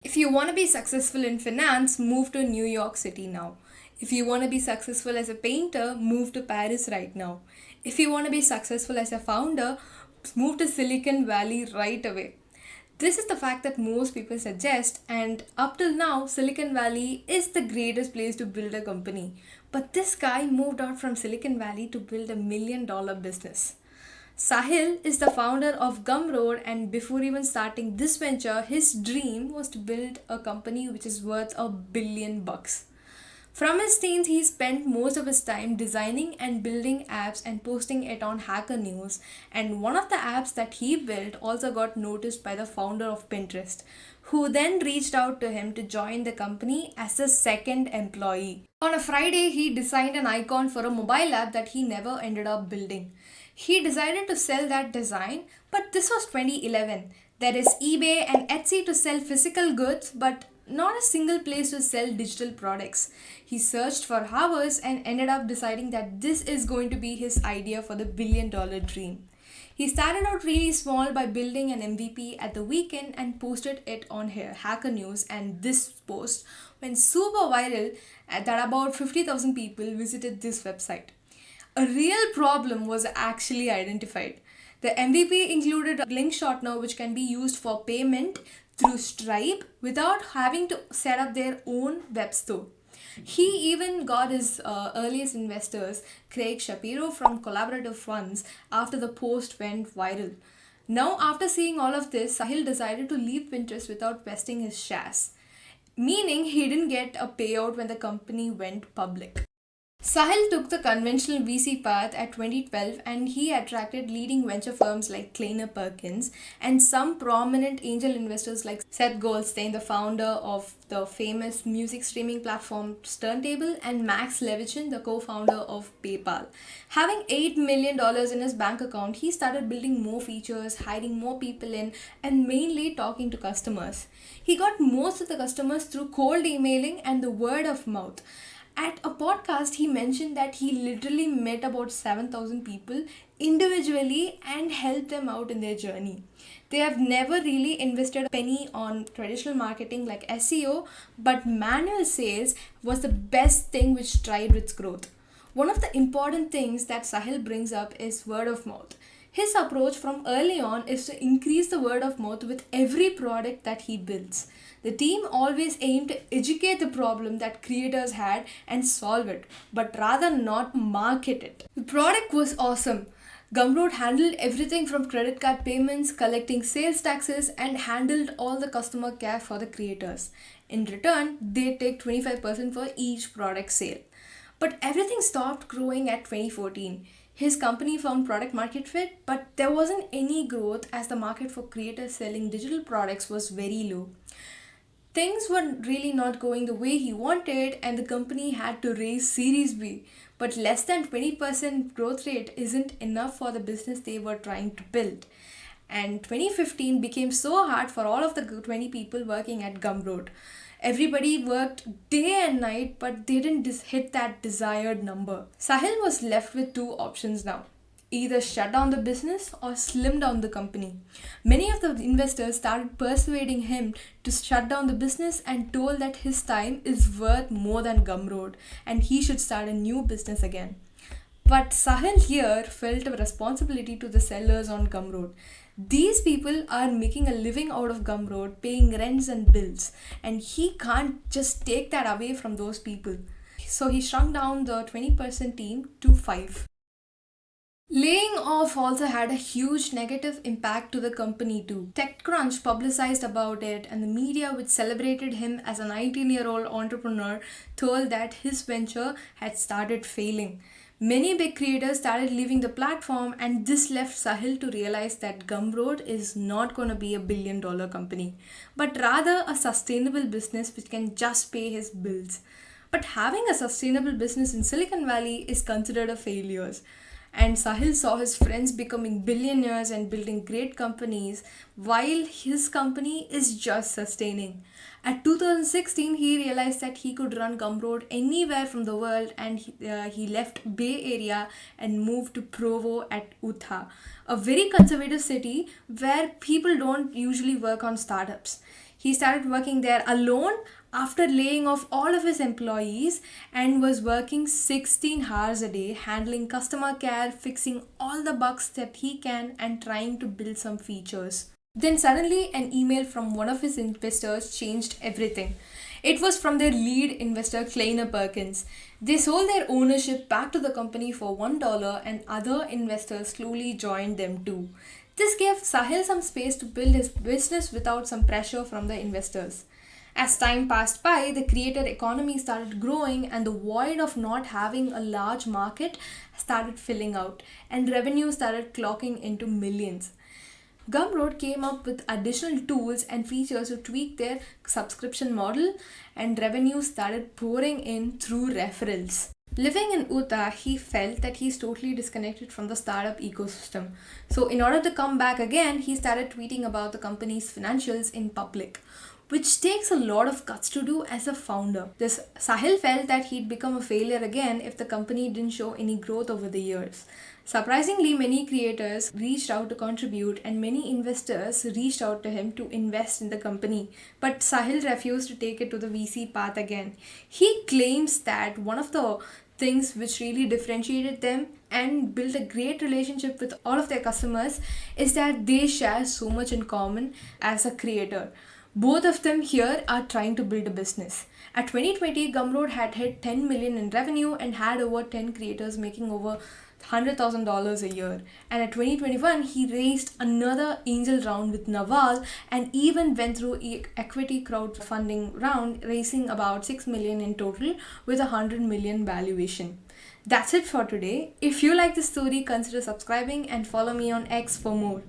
If you want to be successful in finance, move to New York City now. If you want to be successful as a painter, move to Paris right now. If you want to be successful as a founder, move to Silicon Valley right away. This is the fact that most people suggest, and up till now, Silicon Valley is the greatest place to build a company. But this guy moved out from Silicon Valley to build $1 million business. Sahil is the founder of Gumroad, and before even starting this venture, his dream was to build a company which is worth $1 billion. From his teens, he spent most of his time designing and building apps and posting it on Hacker News. And one of the apps that he built also got noticed by the founder of Pinterest, who then reached out to him to join the company as a second employee. On a Friday, he designed an icon for a mobile app that he never ended up building. He decided to sell that design, but this was 2011. There is eBay and Etsy to sell physical goods, but not a single place to sell digital products. He searched for hours and ended up deciding that this is going to be his idea for the $1 billion dream. He started out really small by building an MVP at the weekend and posted it on Hacker News, and this post went super viral that about 50,000 people visited this website. A real problem was actually identified. The MVP included a link shortener which can be used for payment through Stripe without having to set up their own web store. He even got his earliest investors, Craig Shapiro from Collaborative Funds, after the post went viral. Now, after seeing all of this, Sahil decided to leave Pinterest without vesting his shares, meaning he didn't get a payout when the company went public. Sahil took the conventional VC path at 2012, and he attracted leading venture firms like Kleiner Perkins and some prominent angel investors like Seth Goldstein, the founder of the famous music streaming platform Turntable, and Max Levchin, the co-founder of PayPal. Having $8 million in his bank account, he started building more features, hiring more people in, and mainly talking to customers. He got most of the customers through cold emailing and the word of mouth. At a podcast, he mentioned that he literally met about 7,000 people individually and helped them out in their journey. They have never really invested a penny on traditional marketing like SEO, but manual sales was the best thing which tried its growth. One of the important things that Sahil brings up is word of mouth. His approach from early on is to increase the word of mouth with every product that he builds. The team always aimed to educate the problem that creators had and solve it, but rather not market it. The product was awesome. Gumroad handled everything from credit card payments, collecting sales taxes, and handled all the customer care for the creators. In return, they take 25% for each product sale. But everything stopped growing at 2014. His company found product market fit, but there wasn't any growth as the market for creators selling digital products was very low. Things were really not going the way he wanted, and the company had to raise Series B. But less than 20% growth rate isn't enough for the business they were trying to build. And 2015 became so hard for all of the 20 people working at Gumroad. Everybody worked day and night, but they didn't hit that desired number. Sahil was left with two options now: either shut down the business or slim down the company. Many of the investors started persuading him to shut down the business and told that his time is worth more than Gumroad and he should start a new business again. But Sahil here felt a responsibility to the sellers on Gumroad. These people are making a living out of Gumroad, paying rents and bills, and he can't just take that away from those people. So he shrunk down the 20% team to 5. Laying off also had a huge negative impact to the company too. TechCrunch publicized about it, and the media, which celebrated him as a 19-year-old entrepreneur, told that his venture had started failing. Many big creators started leaving the platform, and this left Sahil to realize that Gumroad is not going to be a $1 billion company, but rather a sustainable business which can just pay his bills. But having a sustainable business in Silicon Valley is considered a failure. And Sahil saw his friends becoming billionaires and building great companies while his company is just sustaining. At 2016, he realized that he could run Gumroad anywhere from the world, and he left Bay Area and moved to Provo at Utah, a very conservative city where people don't usually work on startups. He started working there alone after laying off all of his employees and was working 16 hours a day, handling customer care, fixing all the bugs that he can, and trying to build some features. Then suddenly, an email from one of his investors changed everything. It was from their lead investor, Kleiner Perkins. They sold their ownership back to the company for $1, and other investors slowly joined them too. This gave Sahil some space to build his business without some pressure from the investors. As time passed by, the creator economy started growing, and the void of not having a large market started filling out, and revenue started clocking into millions. Gumroad came up with additional tools and features to tweak their subscription model, and revenue started pouring in through referrals. Living in Utah, he felt that he's totally disconnected from the startup ecosystem. So, in order to come back again, he started tweeting about the company's financials in public, which takes a lot of guts to do as a founder. This Sahil felt that he'd become a failure again if the company didn't show any growth over the years. Surprisingly, many creators reached out to contribute, and many investors reached out to him to invest in the company. But Sahil refused to take it to the VC path again. He claims that one of the things which really differentiated them and built a great relationship with all of their customers is that they share so much in common as a creator. Both of them here are trying to build a business. At 2020, Gumroad had hit 10 million in revenue and had over 10 creators making over $100,000 a year. And at 2021, he raised another angel round with Naval and even went through equity crowdfunding round, raising about 6 million in total with a 100 million valuation. That's it for today. If you like this story, consider subscribing and follow me on X for more.